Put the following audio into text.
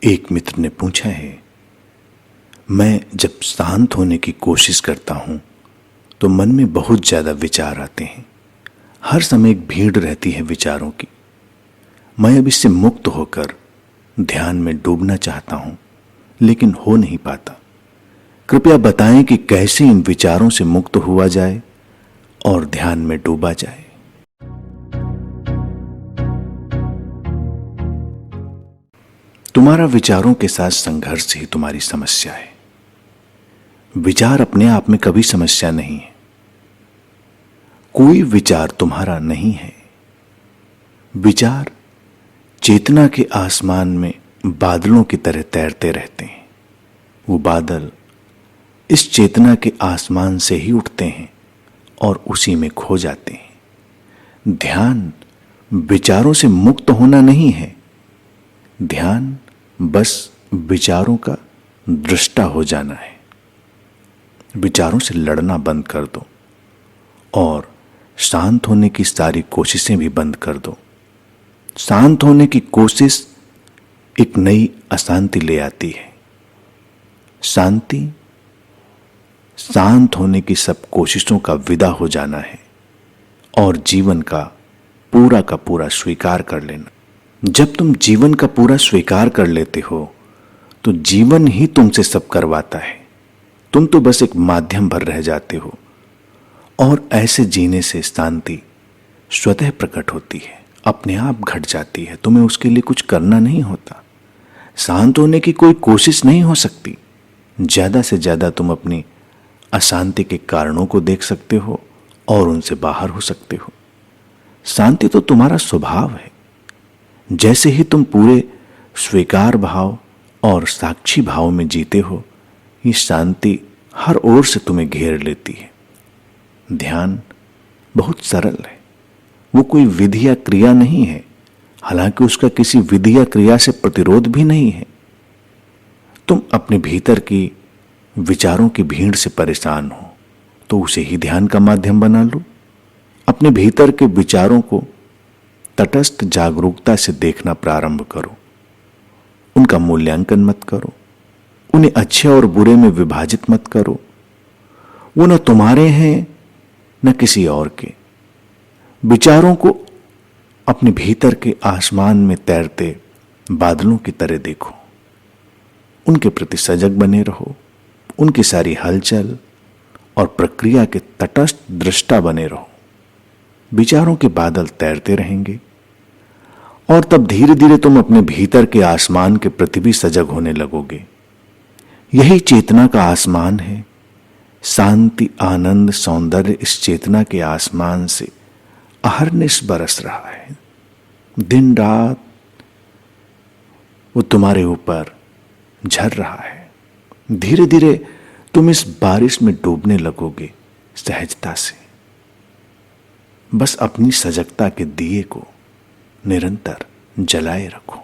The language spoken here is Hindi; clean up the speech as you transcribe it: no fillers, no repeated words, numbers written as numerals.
एक मित्र ने पूछा है, मैं जब शांत होने की कोशिश करता हूं तो मन में बहुत ज्यादा विचार आते हैं। हर समय एक भीड़ रहती है विचारों की। मैं अब इससे मुक्त होकर ध्यान में डूबना चाहता हूं, लेकिन हो नहीं पाता। कृपया बताएं कि कैसे इन विचारों से मुक्त हुआ जाए और ध्यान में डूबा जाए। तुम्हारा विचारों के साथ संघर्ष ही तुम्हारी समस्या है। विचार अपने आप में कभी समस्या नहीं है। कोई विचार तुम्हारा नहीं है। विचार चेतना के आसमान में बादलों की तरह तैरते रहते हैं। वो बादल इस चेतना के आसमान से ही उठते हैं और उसी में खो जाते हैं। ध्यान विचारों से मुक्त होना नहीं है। ध्यान बस विचारों का दृष्टा हो जाना है। विचारों से लड़ना बंद कर दो और शांत होने की सारी कोशिशें भी बंद कर दो। शांत होने की कोशिश एक नई अशांति ले आती है। शांति शांत होने की सब कोशिशों का विदा हो जाना है और जीवन का पूरा स्वीकार कर लेना। जब तुम जीवन का पूरा स्वीकार कर लेते हो तो जीवन ही तुमसे सब करवाता है। तुम तो बस एक माध्यम भर रह जाते हो और ऐसे जीने से शांति स्वतः प्रकट होती है, अपने आप घट जाती है। तुम्हें उसके लिए कुछ करना नहीं होता। शांत होने की कोई कोशिश नहीं हो सकती। ज्यादा से ज्यादा तुम अपनी अशांति के कारणों को देख सकते हो और उनसे बाहर हो सकते हो। शांति तो तुम्हारा स्वभाव है। जैसे ही तुम पूरे स्वीकार भाव और साक्षी भाव में जीते हो, ये शांति हर ओर से तुम्हें घेर लेती है। ध्यान बहुत सरल है। वो कोई विधि या क्रिया नहीं है, हालांकि उसका किसी विधि या क्रिया से प्रतिरोध भी नहीं है। तुम अपने भीतर की विचारों की भीड़ से परेशान हो तो उसे ही ध्यान का माध्यम बना लो। अपने भीतर के विचारों को तटस्थ जागरूकता से देखना प्रारंभ करो। उनका मूल्यांकन मत करो। उन्हें अच्छे और बुरे में विभाजित मत करो। वो न तुम्हारे हैं न किसी और के। विचारों को अपने भीतर के आसमान में तैरते बादलों की तरह देखो। उनके प्रति सजग बने रहो। उनकी सारी हलचल और प्रक्रिया के तटस्थ दृष्टा बने रहो। विचारों के बादल तैरते रहेंगे और तब धीरे धीरे तुम अपने भीतर के आसमान के प्रति भी सजग होने लगोगे। यही चेतना का आसमान है। शांति, आनंद, सौंदर्य इस चेतना के आसमान से अहर्निश बरस रहा है। दिन रात वो तुम्हारे ऊपर झर रहा है। धीरे धीरे तुम इस बारिश में डूबने लगोगे सहजता से। बस अपनी सजगता के दिए को निरंतर जलाए रखो।